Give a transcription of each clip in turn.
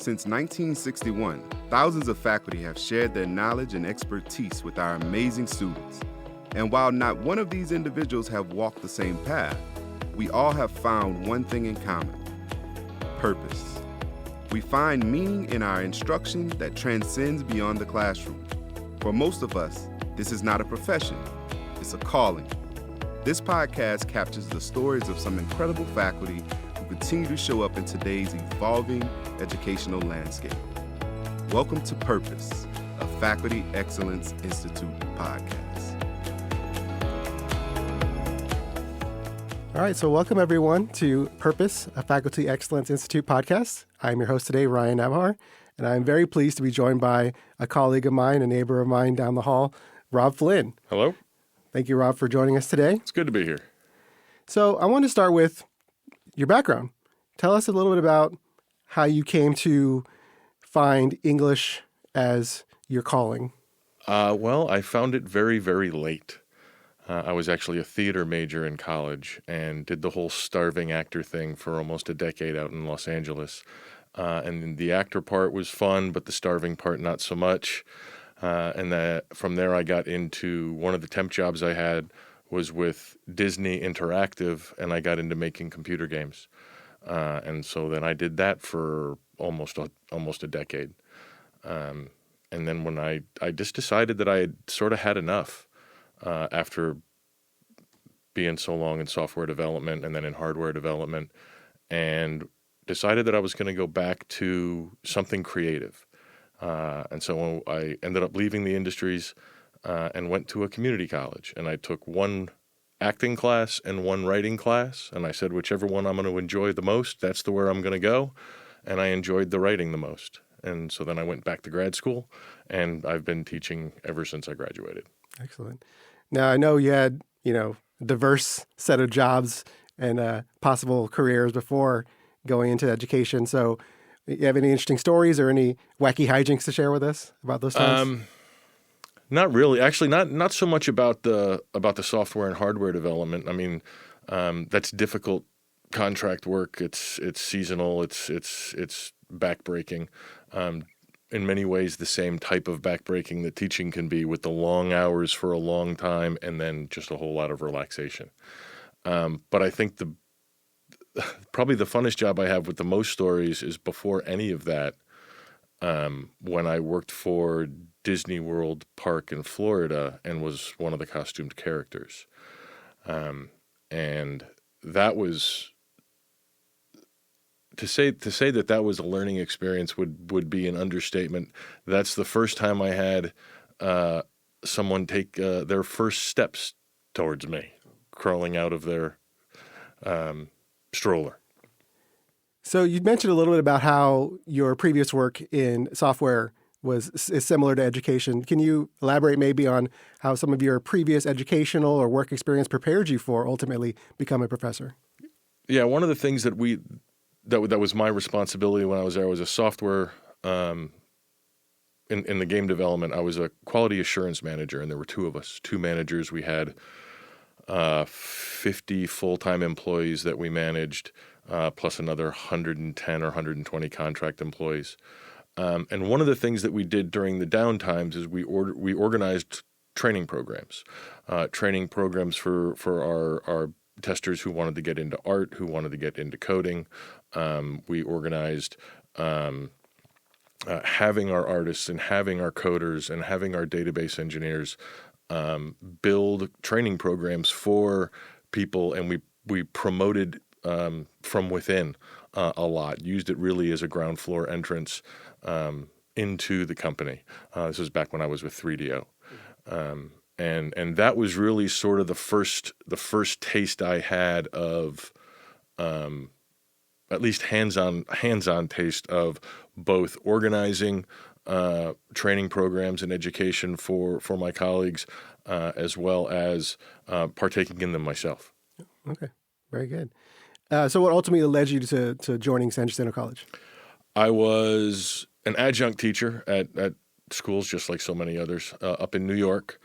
Since 1961, thousands of faculty have shared their knowledge and expertise with our amazing students. And while not one of these individuals have walked the same path, we all have found one thing in common: purpose. We find meaning in our instruction that transcends beyond the classroom. For most of us, this is not a profession, it's a calling. This podcast captures the stories of some incredible faculty who continue to show up in today's evolving educational landscape. Welcome to Purpose, a Faculty Excellence Institute podcast. All right, so welcome everyone to Purpose, a Faculty Excellence Institute podcast. I'm your host today, Ryan Navhar, and I'm very pleased to be joined by a colleague of mine, a neighbor of mine down the hall, Robb Flynn. Hello. Thank you, Robb, for joining us today. It's good to be here. So I want to start with your background. Tell us a little bit about how you came to find English as your calling. Well, I found it very, very late. I was actually a theater major in college and did the whole starving actor thing for almost a decade out in Los Angeles. And the actor part was fun, but the starving part not so much. From there I got into one of the temp jobs I had was with Disney Interactive, and I got into making computer games. And so then I did that for almost a decade. And then when I just decided that I had sort of had enough. After being so long in software development and then in hardware development, and decided that I was going to go back to something creative. And so I ended up leaving the industries and went to a community college. And I took one acting class and one writing class. And I said, whichever one I'm going to enjoy the most, that's the where I'm going to go. And I enjoyed the writing the most. And so then I went back to grad school, and I've been teaching ever since I graduated. Excellent. Now, I know you had, a diverse set of jobs and possible careers before going into education. So you have any interesting stories or any wacky hijinks to share with us about those times? Not really. Actually, not so much about the software and hardware development. I mean, that's difficult contract work. It's seasonal. It's backbreaking. In many ways, the same type of backbreaking that teaching can be, with the long hours for a long time and then just a whole lot of relaxation. But I think probably the funnest job I have with the most stories is before any of that, when I worked for Disney World Park in Florida and was one of the costumed characters. And that was... To say that was a learning experience would be an understatement. That's the first time I had someone take their first steps towards me, crawling out of their stroller. So you mentioned a little bit about how your previous work in software is similar to education. Can you elaborate maybe on how some of your previous educational or work experience prepared you for ultimately becoming a professor? Yeah, one of the things that was my responsibility when I was there. I was a software in the game development. I was a quality assurance manager, and there were two of us, two managers. We had 50 full-time employees that we managed, plus another 110 or 120 contract employees. And one of the things that we did during the downtimes is we organized training programs for our testers who wanted to get into art, who wanted to get into coding. We organized having our artists and having our coders and having our database engineers build training programs for people, and we promoted from within a lot, used it really as a ground floor entrance into the company. This was back when I was with 3DO. And that was really sort of the first taste I had of at least hands-on taste of both organizing training programs and education for my colleagues, as well as partaking in them myself. Okay, very good. So what ultimately led you to joining San Jacinto College? I was an adjunct teacher at schools, just like so many others, up in New York.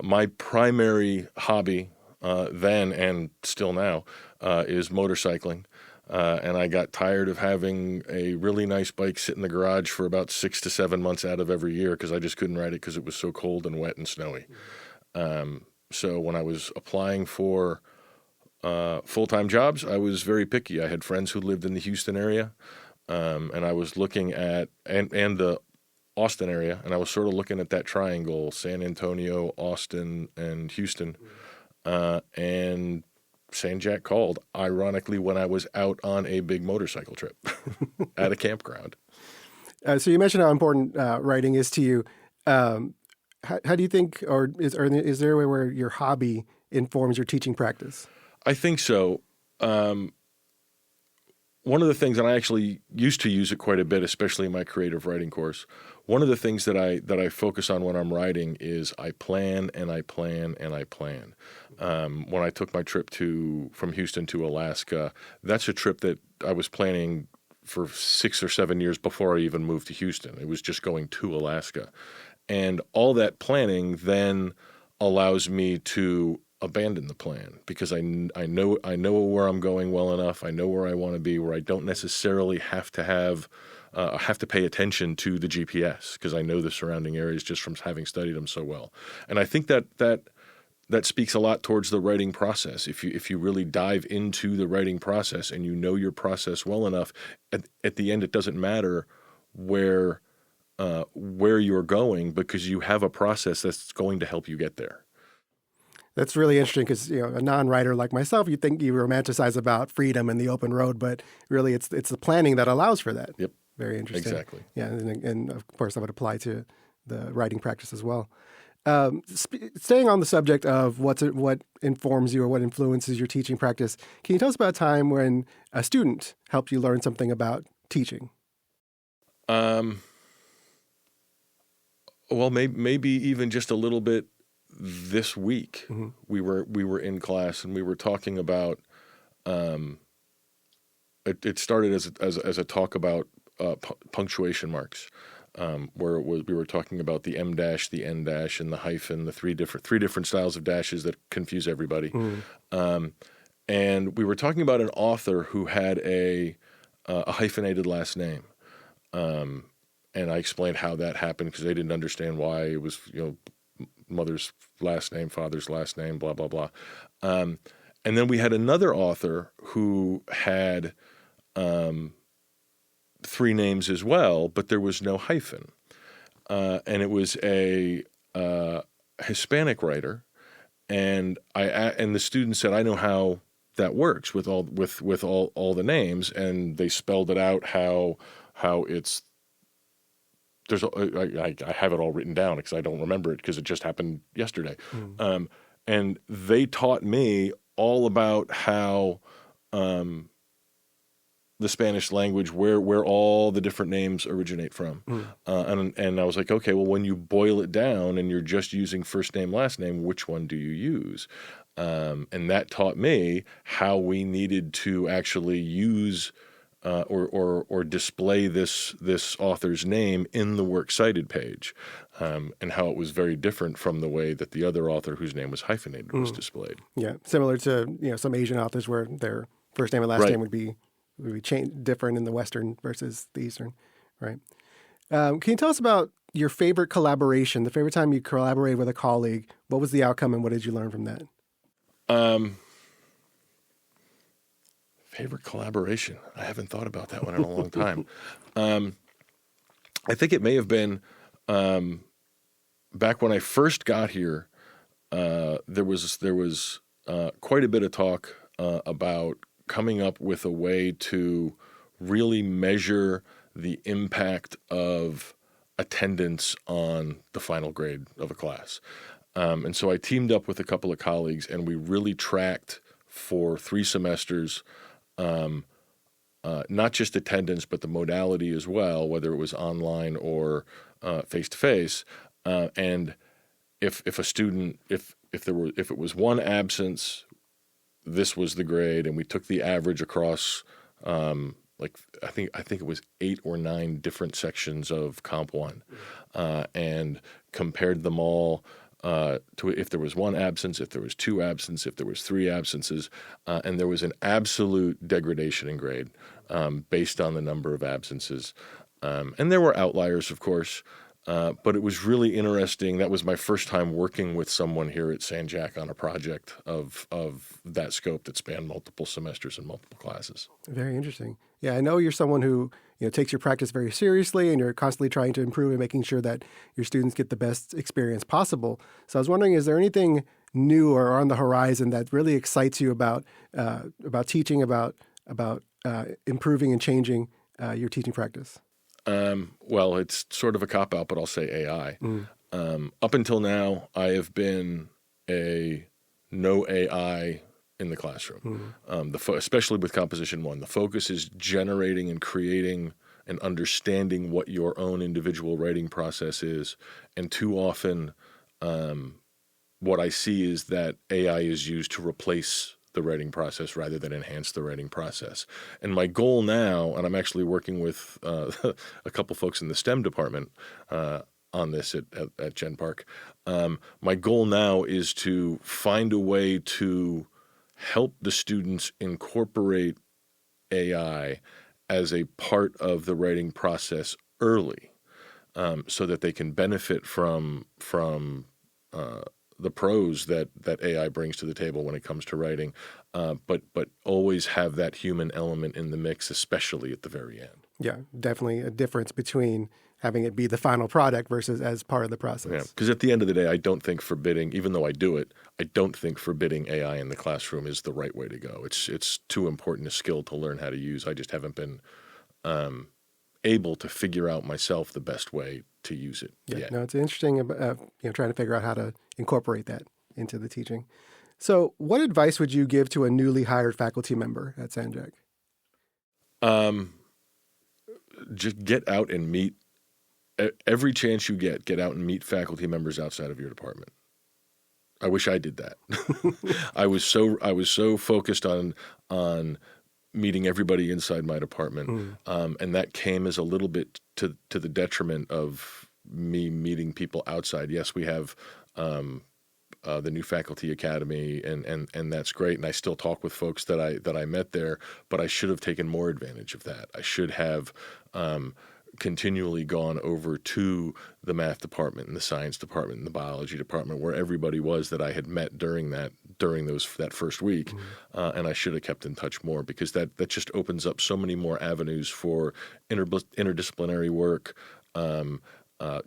My primary hobby then and still now is motorcycling. and I got tired of having a really nice bike sit in the garage for about 6 to 7 months out of every year because I just couldn't ride it because it was so cold and wet and snowy. So when I was applying for full-time jobs, I was very picky. I had friends who lived in the Houston area, and I was looking at and the Austin area, and I was sort of looking at that triangle: San Antonio, Austin, and Houston. And San Jac called, ironically, when I was out on a big motorcycle trip at a campground. So you mentioned how important writing is to you. How do you think, or is there a way where your hobby informs your teaching practice? I think so. One of the things, and I actually used to use it quite a bit, especially in my creative writing course, one of the things that I focus on when I'm writing is I plan and I plan and I plan. When I took my trip from Houston to Alaska, that's a trip that I was planning for 6 or 7 years before I even moved to Houston. It was just going to Alaska. And all that planning then allows me to abandon the plan because I know where I'm going well enough. I know where I want to be, where I don't necessarily have to pay attention to the GPS because I know the surrounding areas just from having studied them so well. And I think that speaks a lot towards the writing process. If you really dive into the writing process and you know your process well enough, at the end it doesn't matter where you're going because you have a process that's going to help you get there. That's really interesting because a non-writer like myself, you think you romanticize about freedom and the open road, but really it's the planning that allows for that. Yep. Very interesting. Exactly. Yeah, and of course that would apply to the writing practice as well. Staying on the subject of what informs you or what influences your teaching practice, can you tell us about a time when a student helped you learn something about teaching? Well, maybe even just a little bit. This week, we were in class and we were talking about. It started as a talk about punctuation marks, where we were talking about the M dash, the N dash, and the hyphen, the three different styles of dashes that confuse everybody. And we were talking about an author who had a hyphenated last name, and I explained how that happened because they didn't understand why it was mother's last name, father's last name, blah, blah, blah. And then we had another author who had 3 names as well, but there was no hyphen. And it was a Hispanic writer. And the student said, I know how that works with all the names. And they spelled it out how it's. I have it all written down because I don't remember it because it just happened yesterday. And they taught me all about how the Spanish language, where all the different names originate from. And I was like, okay, well, when you boil it down and you're just using first name, last name, which one do you use? And that taught me how we needed to actually use or display this author's name in the works cited page, and how it was very different from the way that the other author whose name was hyphenated was displayed. Yeah, similar to some Asian authors where their first name and last name would be different in the Western versus the Eastern, right? Can you tell us about your favorite collaboration, the favorite time you collaborated with a colleague? What was the outcome and what did you learn from that? Favorite collaboration? I haven't thought about that one in a long time. I think it may have been back when I first got here. There was quite a bit of talk about coming up with a way to really measure the impact of attendance on the final grade of a class. And so I teamed up with a couple of colleagues, and we really tracked for 3 semesters. Not just attendance, but the modality as well, whether it was online or face-to-face. And if it was one absence, this was the grade, and we took the average across I think it was 8 or 9 different sections of Comp 1, and compared them all to if there was one absence, if there was two absences, if there was three absences, and there was an absolute degradation in grade based on the number of absences. And there were outliers, of course, but it was really interesting. That was my first time working with someone here at San Jac on a project of that scope that spanned multiple semesters and multiple classes. Very interesting. Yeah, I know you're someone who takes your practice very seriously, and you're constantly trying to improve and making sure that your students get the best experience possible. So I was wondering, is there anything new or on the horizon that really excites you about teaching, about improving and changing your teaching practice? Well, it's sort of a cop-out, but I'll say AI. Up until now, I have been a no AI in the classroom, especially with Composition 1. The focus is generating and creating and understanding what your own individual writing process is. And too often, what I see is that AI is used to replace the writing process rather than enhance the writing process. And my goal now, and I'm actually working with a couple folks in the STEM department on this at Gen Park, my goal now is to find a way to help the students incorporate AI as a part of the writing process early, so that they can benefit from the pros that AI brings to the table when it comes to writing, but always have that human element in the mix, especially at the very end. Yeah, definitely a difference between having it be the final product versus as part of the process. Yeah, because at the end of the day, I don't think forbidding, even though I do it, I don't think forbidding AI in the classroom is the right way to go. It's too important a skill to learn how to use. I just haven't been able to figure out myself the best way to use it yet. No, it's interesting trying to figure out how to incorporate that into the teaching. So what advice would you give to a newly hired faculty member at San Jac? Just get out and meet. Every chance you get out and meet faculty members outside of your department. I wish I did that. I was so focused on meeting everybody inside my department, and that came as a little bit to the detriment of me meeting people outside. Yes, we have the new faculty academy, and that's great, and I still talk with folks that I met there. But I should have taken more advantage of that. I should have continually gone over to the math department and the science department and the biology department, where everybody was that I had met during that first week, and I should have kept in touch more, because that just opens up so many more avenues for interdisciplinary work.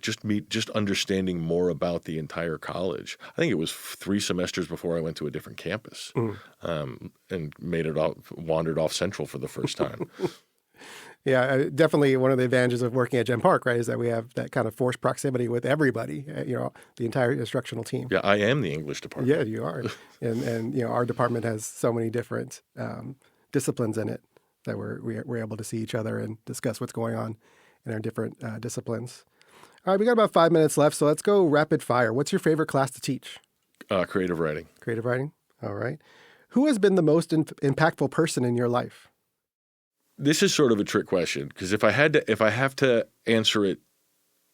Just understanding more about the entire college. I think it was 3 semesters before I went to a different campus, and wandered off Central for the first time. Yeah, definitely one of the advantages of working at Gen Park, right, is that we have that kind of forced proximity with everybody, the entire instructional team. Yeah, I am the English department. Yeah, you are. and our department has so many different disciplines in it that we're able to see each other and discuss what's going on in our different disciplines. All right, we got about 5 minutes left, so let's go rapid fire. What's your favorite class to teach? Creative writing. Creative writing? All right. Who has been the most impactful person in your life? This is sort of a trick question, because if I have to answer it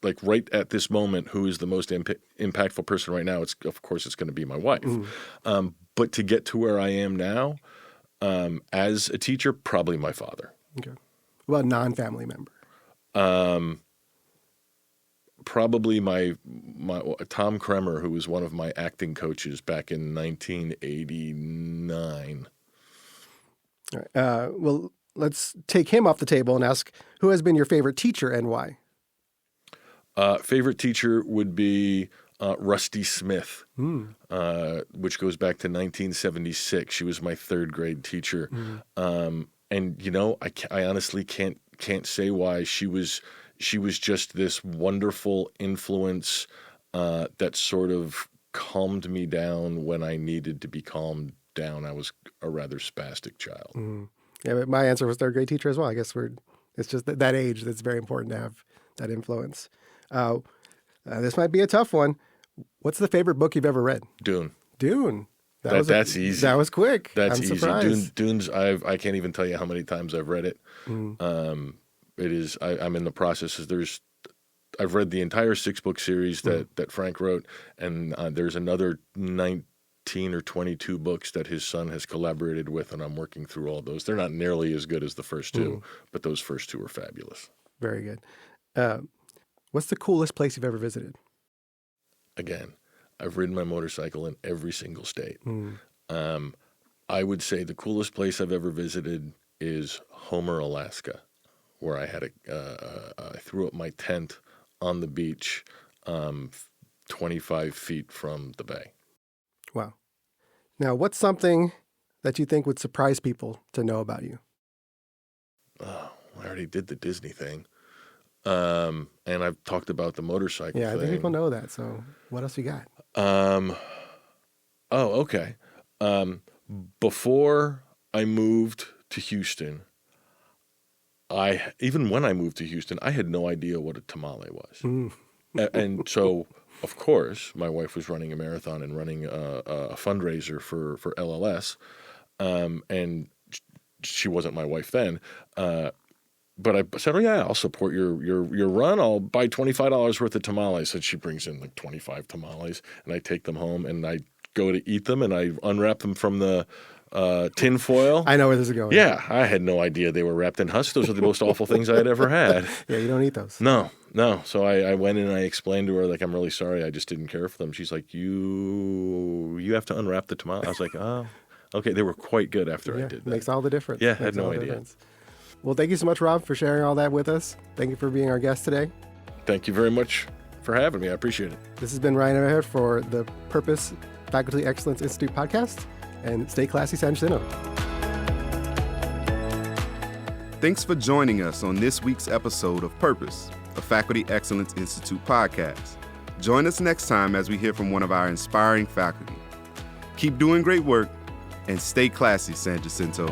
like right at this moment, who is the most impactful person right now, it's going to be my wife. But to get to where I am now, as a teacher, probably my father. Okay. What about non-family member? Probably my Tom Kremer, who was one of my acting coaches back in 1989. All right. Well, let's take him off the table and ask, who has been your favorite teacher and why? Favorite teacher would be Rusty Smith, which goes back to 1976. She was my 3rd grade teacher. And I honestly can't say why. She was just this wonderful influence that sort of calmed me down when I needed to be calmed down. I was a rather spastic child. Yeah, but my answer was 3rd grade teacher as well. I guess it's just that age that's very important to have that influence. This might be a tough one. What's the favorite book you've ever read? Dune. That's easy. That was quick. That's I'm easy. surprised. Dune's. I can't even tell you how many times I've read it. It is. I'm in the process. I've read the entire 6-book series that Frank wrote, and there's another 19 or 22 books that his son has collaborated with, and I'm working through all those. They're not nearly as good as the first two, but those first two are fabulous. Very good. What's the coolest place you've ever visited? Again, I've ridden my motorcycle in every single state. I would say the coolest place I've ever visited is Homer, Alaska, where I had I threw up my tent on the beach 25 feet from the bay. Wow. Now, what's something that you think would surprise people to know about you? Oh, I already did the Disney thing. And I've talked about the motorcycle thing. I think people know that. So what else you got? Okay. Before I moved to Houston, even when I moved to Houston, I had no idea what a tamale was. And so, of course, my wife was running a marathon and running a fundraiser for LLS. And she wasn't my wife then. But I said, oh, yeah, I'll support your run. I'll buy $25 worth of tamales. And she brings in like 25 tamales, and I take them home, and I go to eat them, and I unwrap them from the tin foil. I know where this is going. Yeah, I had no idea they were wrapped in husk. Those are the most awful things I had ever had. Yeah, you don't eat those. No. So I went in and I explained to her, like, I'm really sorry. I just didn't care for them. She's like, you have to unwrap the tamale. I was like, oh, okay. They were quite good after I did that. Makes all the difference. Yeah, I had no idea. Well, thank you so much, Robb, for sharing all that with us. Thank you for being our guest today. Thank you very much for having me. I appreciate it. This has been Ryan Everhead for the Purpose Faculty Excellence Institute podcast, and stay classy, San Jacinto. Thanks for joining us on this week's episode of Purpose, a Faculty Excellence Institute podcast. Join us next time as we hear from one of our inspiring faculty. Keep doing great work and stay classy, San Jacinto.